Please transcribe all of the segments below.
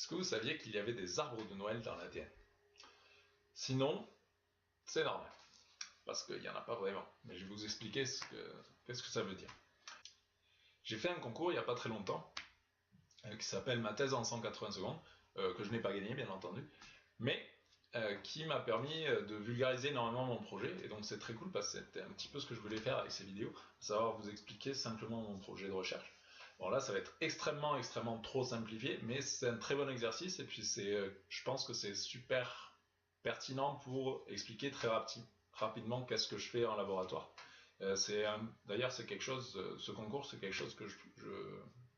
Est-ce que vous saviez qu'il y avait des arbres de Noël dans l'ADN? Sinon, c'est normal, parce qu'il n'y en a pas vraiment. Mais je vais vous expliquer qu'est-ce que ça veut dire. J'ai fait un concours il n'y a pas très longtemps, qui s'appelle Ma thèse en 180 secondes, que je n'ai pas gagné bien entendu, mais qui m'a permis de vulgariser énormément mon projet, et donc c'est très cool parce que c'était un petit peu ce que je voulais faire avec ces vidéos, à savoir vous expliquer simplement mon projet de recherche. Bon là ça va être extrêmement trop simplifié, mais c'est un très bon exercice, et puis je pense que c'est super pertinent pour expliquer très rapidement qu'est-ce que je fais en laboratoire. D'ailleurs c'est quelque chose, ce concours c'est quelque chose que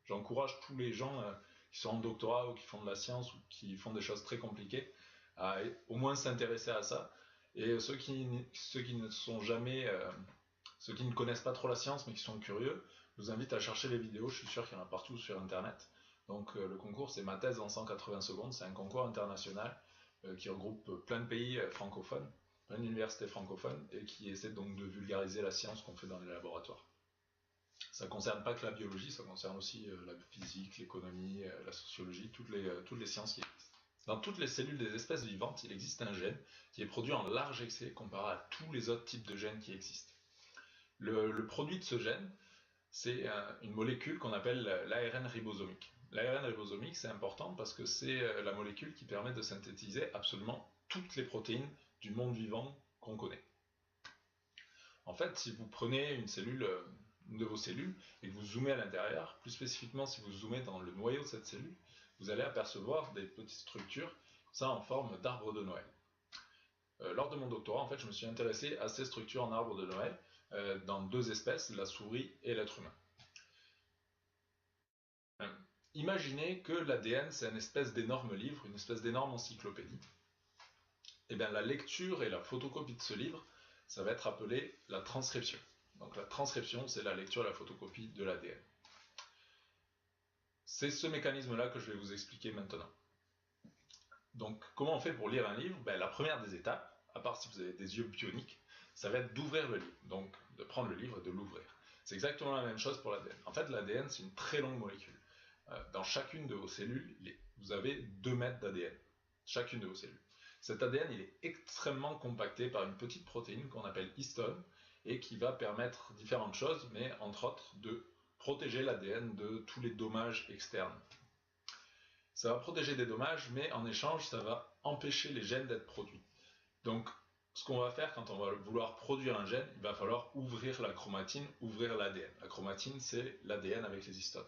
j'encourage tous les gens qui sont en doctorat ou qui font de la science ou qui font des choses très compliquées à au moins s'intéresser à ça. Et ceux qui ne sont jamais, ceux qui ne connaissent pas trop la science mais qui sont curieux, je vous invite à chercher les vidéos, je suis sûr qu'il y en a partout sur internet. Donc le concours c'est Ma thèse en 180 secondes, c'est un concours international qui regroupe plein de pays francophones, plein d'universités francophones, et qui essaie donc de vulgariser la science qu'on fait dans les laboratoires. Ça ne concerne pas que la biologie, ça concerne aussi la physique, l'économie, la sociologie, toutes les sciences qui existent. Dans toutes les cellules des espèces vivantes, il existe un gène qui est produit en large excès comparé à tous les autres types de gènes qui existent. Le produit de ce gène, c'est une molécule qu'on appelle l'ARN ribosomique. L'ARN ribosomique, c'est important parce que c'est la molécule qui permet de synthétiser absolument toutes les protéines du monde vivant qu'on connaît. En fait, si vous prenez une de vos cellules et que vous zoomez à l'intérieur, plus spécifiquement si vous zoomez dans le noyau de cette cellule, vous allez apercevoir des petites structures, ça en forme d'arbre de Noël. Lors de mon doctorat, en fait, je me suis intéressé à ces structures en arbre de Noël dans deux espèces, la souris et l'être humain. Imaginez que l'ADN, c'est une espèce d'énorme livre, une espèce d'énorme encyclopédie. Et bien la lecture et la photocopie de ce livre, ça va être appelé la transcription. Donc la transcription, c'est la lecture et la photocopie de l'ADN. C'est ce mécanisme-là que je vais vous expliquer maintenant. Donc comment on fait pour lire un livre? La première des étapes, à part si vous avez des yeux bioniques, ça va être d'ouvrir le livre, donc de prendre le livre et de l'ouvrir. C'est exactement la même chose pour l'ADN. En fait, l'ADN, c'est une très longue molécule. Dans chacune de vos cellules, vous avez 2 mètres d'ADN, chacune de vos cellules. Cet ADN, il est extrêmement compacté par une petite protéine qu'on appelle histone, et qui va permettre différentes choses, mais entre autres de protéger l'ADN de tous les dommages externes. Ça va protéger des dommages, mais en échange, ça va empêcher les gènes d'être produits. Donc, ce qu'on va faire quand on va vouloir produire un gène, il va falloir ouvrir la chromatine, ouvrir l'ADN. La chromatine, c'est l'ADN avec les histones.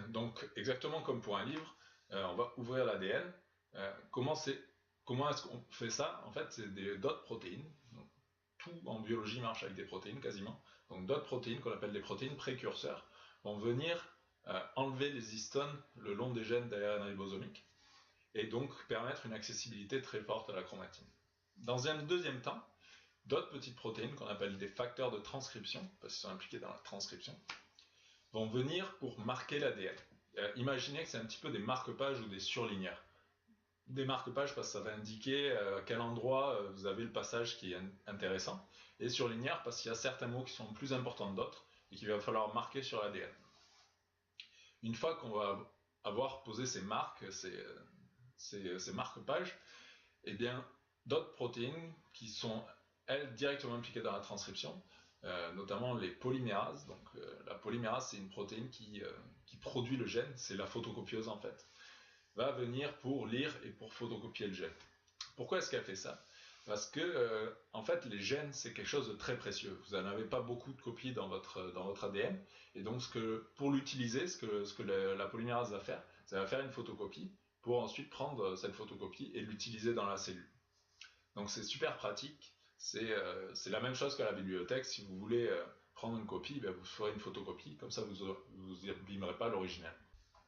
Donc, exactement comme pour un livre, on va ouvrir l'ADN. Comment est-ce qu'on fait ça? En fait, c'est d'autres protéines. Donc, tout en biologie marche avec des protéines quasiment. Donc, d'autres protéines qu'on appelle des protéines précurseurs vont venir enlever les histones le long des gènes d'ARN ribosomique et donc permettre une accessibilité très forte à la chromatine. Dans un deuxième temps, d'autres petites protéines qu'on appelle des facteurs de transcription, parce qu'ils sont impliqués dans la transcription, vont venir pour marquer l'ADN. Imaginez que c'est un petit peu des marque-pages ou des surligneurs. Des marque-pages parce que ça va indiquer à quel endroit vous avez le passage qui est intéressant, et surligneurs parce qu'il y a certains mots qui sont plus importants que d'autres et qu'il va falloir marquer sur l'ADN. Une fois qu'on va avoir posé ces marques, ces marque-pages, eh bien, d'autres protéines qui sont, elles, directement impliquées dans la transcription, notamment les polymérases. Donc, la polymérase, c'est une protéine qui produit le gène, c'est la photocopieuse en fait, va venir pour lire et pour photocopier le gène. Pourquoi est-ce qu'elle fait ça? Parce que, en fait, les gènes, c'est quelque chose de très précieux. Vous n'en avez pas beaucoup de copies dans votre ADN. Et donc, pour l'utiliser, ce que la polymérase va faire, ça va faire une photocopie pour ensuite prendre cette photocopie et l'utiliser dans la cellule. Donc, c'est super pratique. C'est la même chose qu'à la bibliothèque. Si vous voulez prendre une copie, vous ferez une photocopie. Comme ça, vous n'abîmerez pas l'original.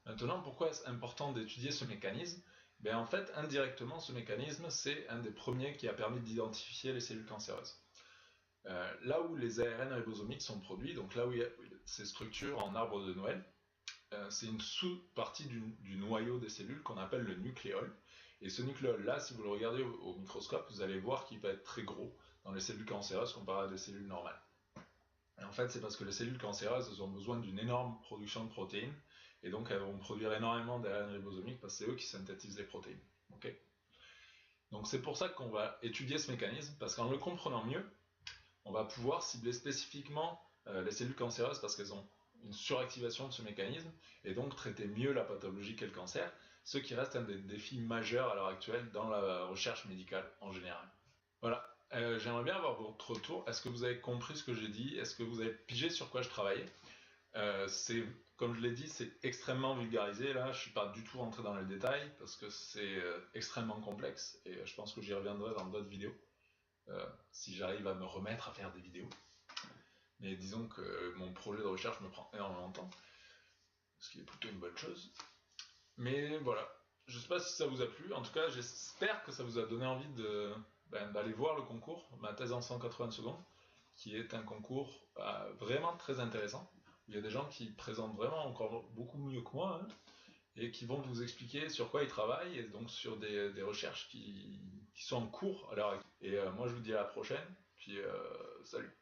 Maintenant, pourquoi est-ce important d'étudier ce mécanisme? En fait, indirectement, ce mécanisme, c'est un des premiers qui a permis d'identifier les cellules cancéreuses. Là où les ARN ribosomiques sont produits, donc là où il y a ces structures en arbre de Noël, c'est une sous-partie du noyau des cellules qu'on appelle le nucléole. Et ce nucléole-là, si vous le regardez au microscope, vous allez voir qu'il va être très gros dans les cellules cancéreuses comparé à des cellules normales. Et en fait, c'est parce que les cellules cancéreuses ont besoin d'une énorme production de protéines, et donc elles vont produire énormément d'ARN ribosomique parce que c'est eux qui synthétisent les protéines. Okay, donc c'est pour ça qu'on va étudier ce mécanisme, parce qu'en le comprenant mieux, on va pouvoir cibler spécifiquement les cellules cancéreuses parce qu'elles ont une suractivation de ce mécanisme, et donc traiter mieux la pathologie qu'est le cancer, ce qui reste un des défis majeurs à l'heure actuelle dans la recherche médicale en général. Voilà, j'aimerais bien avoir votre retour. Est-ce que vous avez compris ce que j'ai dit? Est-ce que vous avez pigé sur quoi je travaillais? Comme je l'ai dit, c'est extrêmement vulgarisé. Là, je ne suis pas du tout rentré dans les détails parce que c'est extrêmement complexe, et je pense que j'y reviendrai dans d'autres vidéos si j'arrive à me remettre à faire des vidéos. Mais disons que mon projet de recherche me prend énormément de temps, ce qui est plutôt une bonne chose. Mais voilà, je ne sais pas si ça vous a plu. En tout cas, j'espère que ça vous a donné envie d'aller voir le concours, ma thèse en 180 secondes, qui est un concours vraiment très intéressant. Il y a des gens qui présentent vraiment encore beaucoup mieux que moi, hein, et qui vont vous expliquer sur quoi ils travaillent, et donc sur des recherches qui sont en cours à l'heure actuelle. Et moi, je vous dis à la prochaine, puis salut.